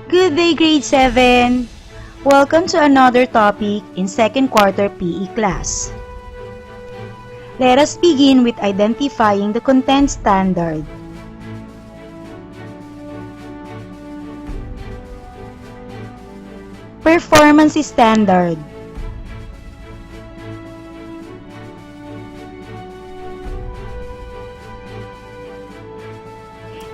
Good day, grade 7! Welcome to another topic in second quarter PE class. Let us begin with identifying the content standard. Performance standard.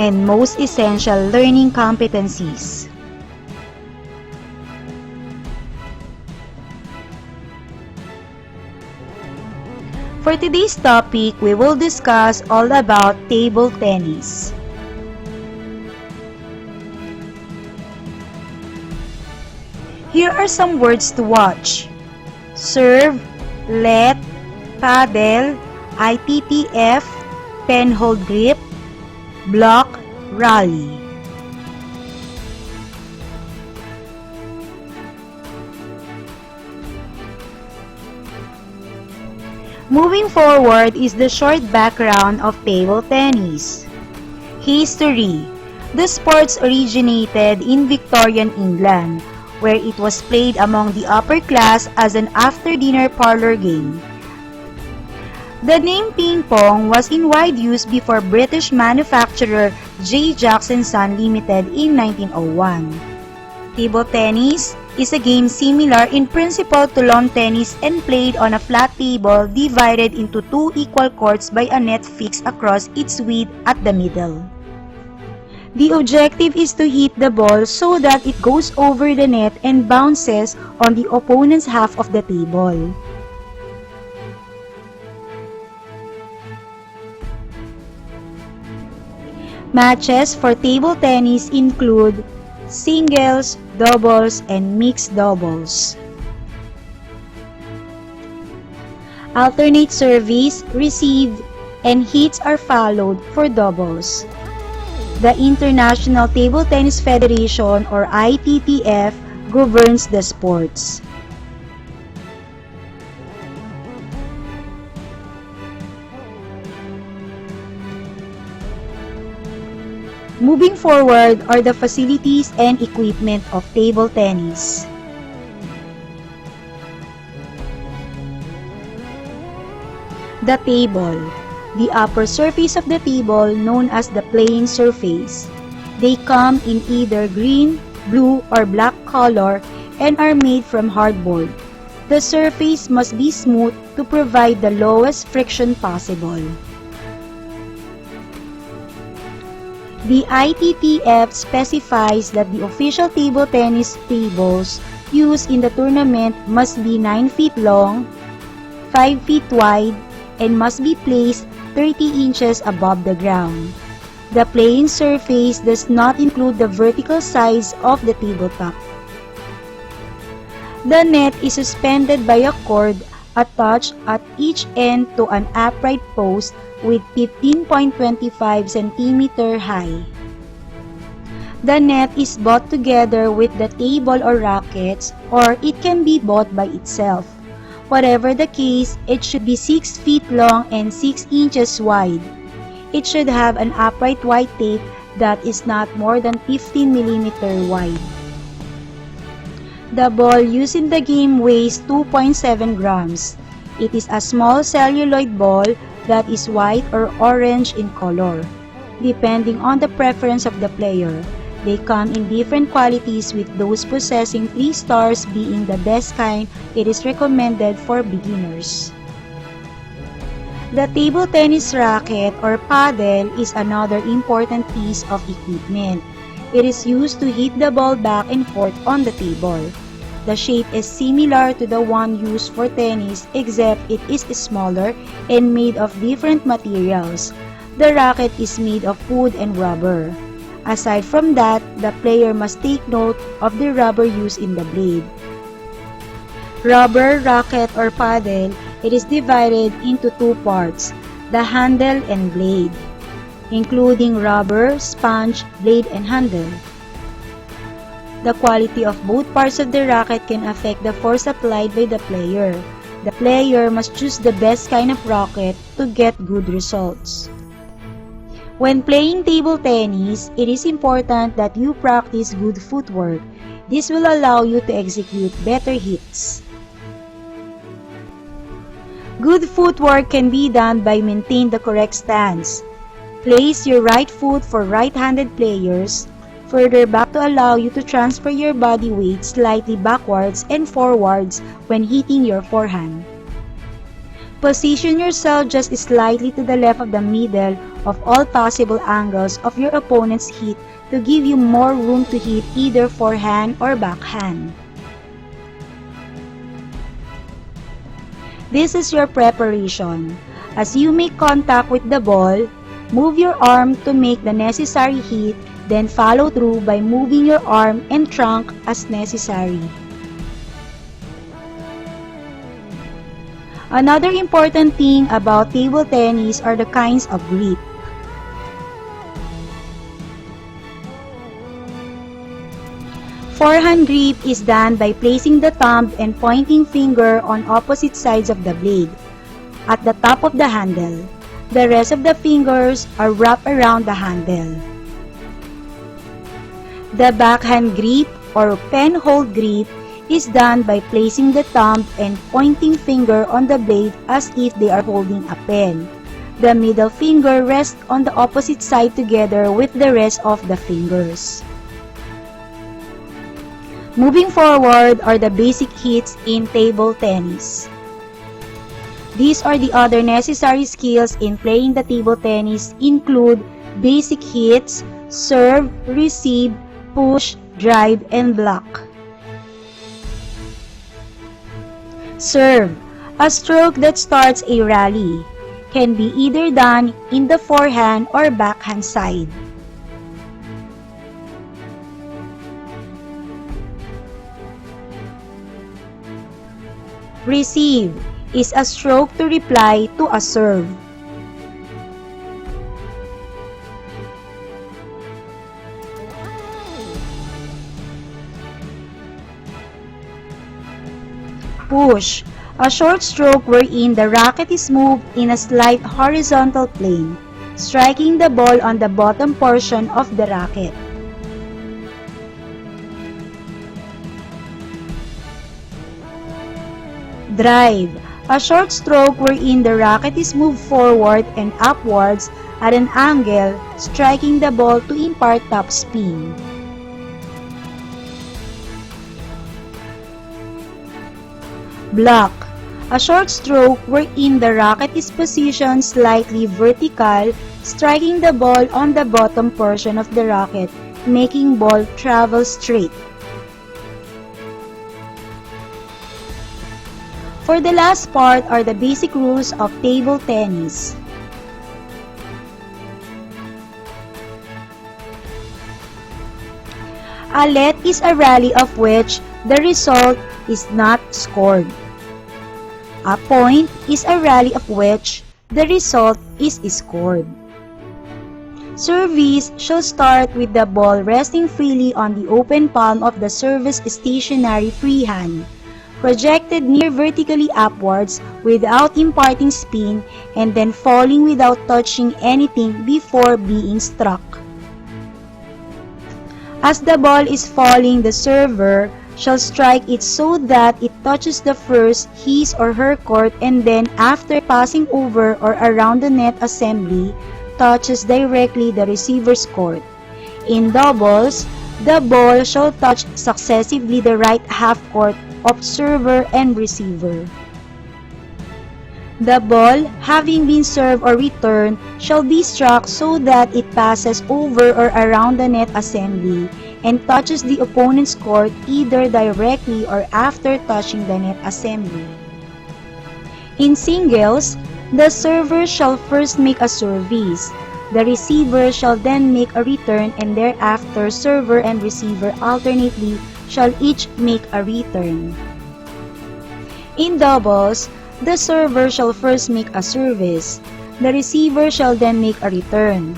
And most essential learning competencies. For today's topic, we will discuss all about table tennis. Here are some words to watch: serve, let, paddle, ITTF, pen hold grip, block, rally. Moving forward is the short background of table tennis. History. The sports originated in Victorian England, where it was played among the upper class as an after-dinner parlor game. The name ping pong was in wide use before British manufacturer J. Jackson Son Limited in 1901. Table tennis is a game similar in principle to lawn tennis and played on a flat table divided into two equal courts by a net fixed across its width at the middle. The objective is to hit the ball so that it goes over the net and bounces on the opponent's half of the table. Matches for table tennis include singles, doubles, and mixed doubles. Alternate service, receive, and hits are followed for doubles. The International Table Tennis Federation or ITTF governs the sports. Moving forward are the facilities and equipment of table tennis. The table. The upper surface of the table known as the playing surface. They come in either green, blue, or black color and are made from hardboard. The surface must be smooth to provide the lowest friction possible. The ITTF specifies that the official table tennis tables used in the tournament must be 9 feet long, 5 feet wide, and must be placed 30 inches above the ground. The playing surface does not include the vertical size of the tabletop. The net is suspended by a cord attached at each end to an upright post with 15.25 cm high. The net is bought together with the table or rackets, or it can be bought by itself. Whatever the case, it should be 6 feet long and 6 inches wide. It should have an upright white tape that is not more than 15 mm wide. The ball used in the game weighs 2.7 grams. It is a small celluloid ball that is white or orange in color, depending on the preference of the player. They come in different qualities, with those possessing 3 stars being the best kind. It is recommended for beginners. The table tennis racket or paddle is another important piece of equipment. It is used to hit the ball back and forth on the table. The shape is similar to the one used for tennis, except it is smaller and made of different materials. The racket is made of wood and rubber. Aside from that, the player must take note of the rubber used in the blade. Rubber racket or paddle, it is divided into 2 parts, the handle and blade, including rubber, sponge, blade, and handle. The quality of both parts of the racket can affect the force applied by the player. The player must choose the best kind of racket to get good results. When playing table tennis, it is important that you practice good footwork. This will allow you to execute better hits. Good footwork can be done by maintaining the correct stance. Place your right foot for right-handed players, further back to allow you to transfer your body weight slightly backwards and forwards when hitting your forehand. Position yourself just slightly to the left of the middle of all possible angles of your opponent's hit to give you more room to hit either forehand or backhand. This is your preparation. As you make contact with the ball, move your arm to make the necessary hit, then follow through by moving your arm and trunk as necessary. Another important thing about table tennis are the kinds of grip. Forehand grip is done by placing the thumb and pointing finger on opposite sides of the blade, at the top of the handle. The rest of the fingers are wrapped around the handle. The backhand grip or pen hold grip is done by placing the thumb and pointing finger on the blade as if they are holding a pen. The middle finger rests on the opposite side together with the rest of the fingers. Moving forward are the basic hits in table tennis. These are the other necessary skills in playing the table tennis include basic hits, serve, receive, push, drive, and block. Serve, a stroke that starts a rally, can be either done in the forehand or backhand side. Receive is a stroke to reply to a serve. Push, a short stroke wherein the racket is moved in a slight horizontal plane, striking the ball on the bottom portion of the racket. Drive, a short stroke wherein the racket is moved forward and upwards at an angle, striking the ball to impart top spin. Block, a short stroke wherein the racket is positioned slightly vertical, striking the ball on the bottom portion of the racket, making ball travel straight. For the last part are the basic rules of table tennis. A let is a rally of which the result is not scored. A point is a rally of which the result is scored. Service shall start with the ball resting freely on the open palm of the service stationary free hand, projected near vertically upwards without imparting spin, and then falling without touching anything before being struck. As the ball is falling, the server shall strike it so that it touches the first his or her court, and then after passing over or around the net assembly, touches directly the receiver's court. In doubles, the ball shall touch successively the right half court of server and receiver. The ball, having been served or returned, shall be struck so that it passes over or around the net assembly and touches the opponent's court either directly or after touching the net assembly. In singles, the server shall first make a service. The receiver shall then make a return, and thereafter server and receiver alternately shall each make a return. In doubles, the server shall first make a service. The receiver shall then make a return.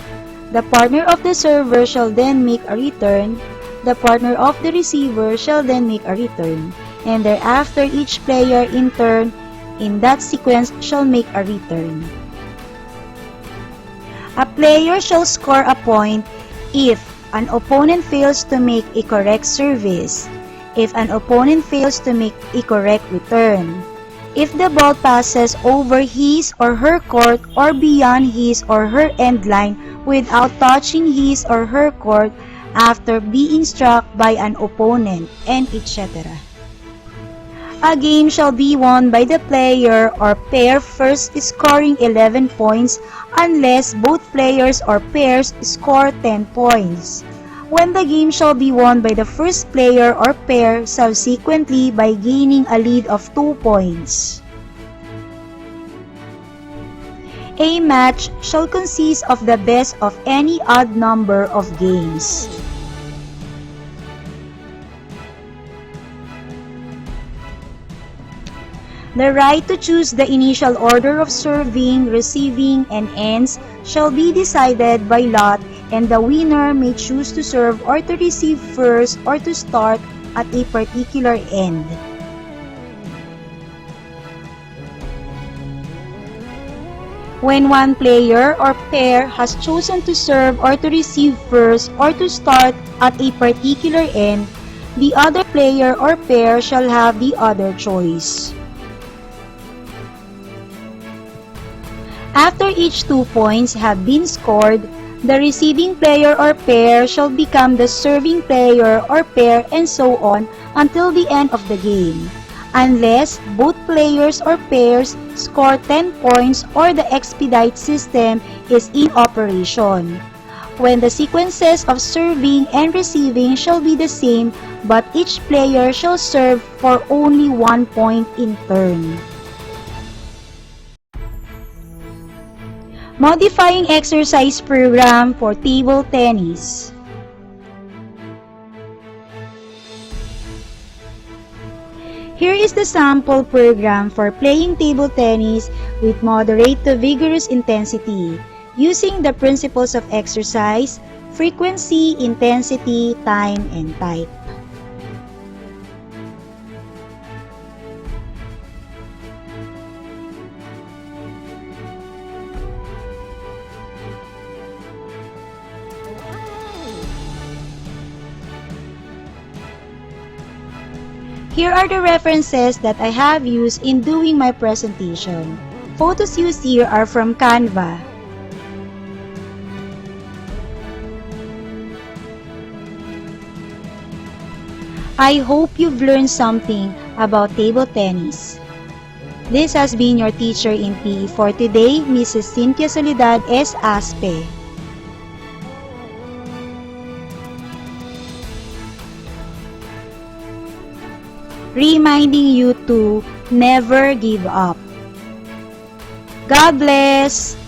The partner of the server shall then make a return. The partner of the receiver shall then make a return. And thereafter each player in turn in that sequence shall make a return. A player shall score a point if an opponent fails to make a correct service, if an opponent fails to make a correct return, if the ball passes over his or her court or beyond his or her end line without touching his or her court after being struck by an opponent, and etc. A game shall be won by the player or pair first scoring 11 points unless both players or pairs score 10 points. When the game shall be won by the first player or pair subsequently by gaining a lead of 2 points. A match shall consist of the best of any odd number of games. The right to choose the initial order of serving, receiving, and ends shall be decided by lot, and the winner may choose to serve or to receive first or to start at a particular end. When one player or pair has chosen to serve or to receive first or to start at a particular end, the other player or pair shall have the other choice. After each 2 points have been scored, the receiving player or pair shall become the serving player or pair, and so on until the end of the game, unless both players or pairs score 10 points or the expedite system is in operation, when the sequences of serving and receiving shall be the same, but each player shall serve for only 1 point in turn. Modifying exercise program for table tennis. Here is the sample program for playing table tennis with moderate to vigorous intensity, using the principles of exercise, frequency, intensity, time, and type. Here are the references that I have used in doing my presentation. Photos used here are from Canva. I hope you've learned something about table tennis. This has been your teacher in PE for today, Mrs. Cynthia Soledad S. Aspe. Reminding you to never give up. God bless!